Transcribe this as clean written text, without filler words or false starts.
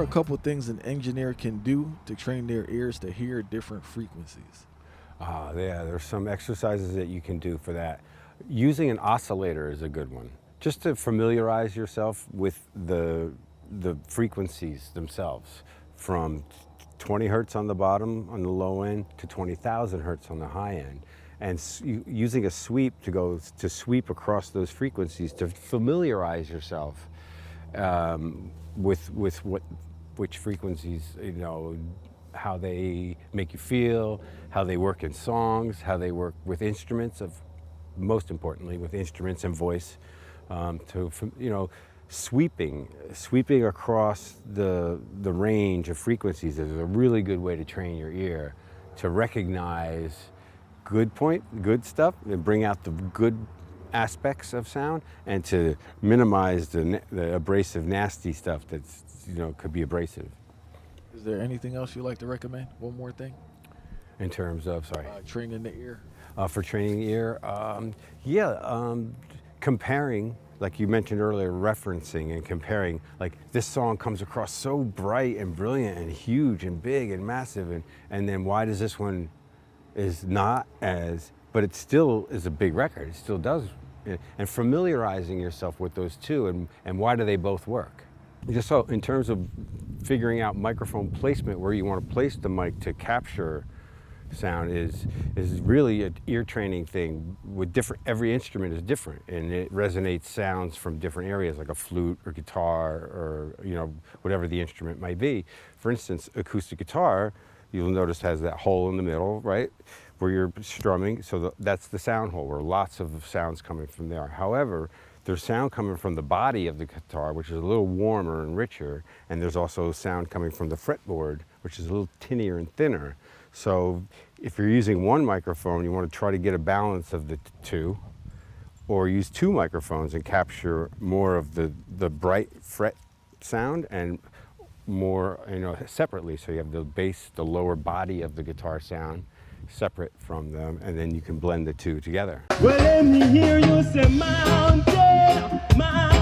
couple things an engineer can do to train their ears to hear different frequencies? Yeah, there's some exercises that you can do for that. Using an oscillator is a good one, just to familiarize yourself with the frequencies themselves, from 20 hertz on the bottom on the low end to 20,000 hertz on the high end, and using a sweep to sweep across those frequencies to familiarize yourself with which frequencies, how they make you feel, how they work in songs, how they work with instruments, most importantly with instruments and voice, sweeping across the range of frequencies is a really good way to train your ear to recognize good stuff and bring out the good aspects of sound, and to minimize the abrasive, nasty stuff that's could be abrasive. Is there anything else you'd like to recommend? One more thing? In terms of, training the ear? For training the ear, comparing, like you mentioned earlier, referencing and comparing, like this song comes across so bright and brilliant and huge and big and massive, and then why does this one is not as, but it still is a big record, it still does, and familiarizing yourself with those two, and why do they both work? Just so in terms of figuring out microphone placement, where you want to place the mic to capture sound is really an ear training thing. With every instrument is different, and it resonates sounds from different areas, like a flute or guitar or whatever the instrument might be. For instance, acoustic guitar, you'll notice, has that hole in the middle, right, where you're strumming. So that's the sound hole, where lots of sounds coming from there. However, there's sound coming from the body of the guitar, which is a little warmer and richer, and there's also sound coming from the fretboard, which is a little tinnier and thinner. So if you're using one microphone, you want to try to get a balance of the two, or use two microphones and capture more of the bright fret sound and more separately. So you have the bass, the lower body of the guitar sound separate from them, and then you can blend the two together. Well, let me hear you say mountain, mountain.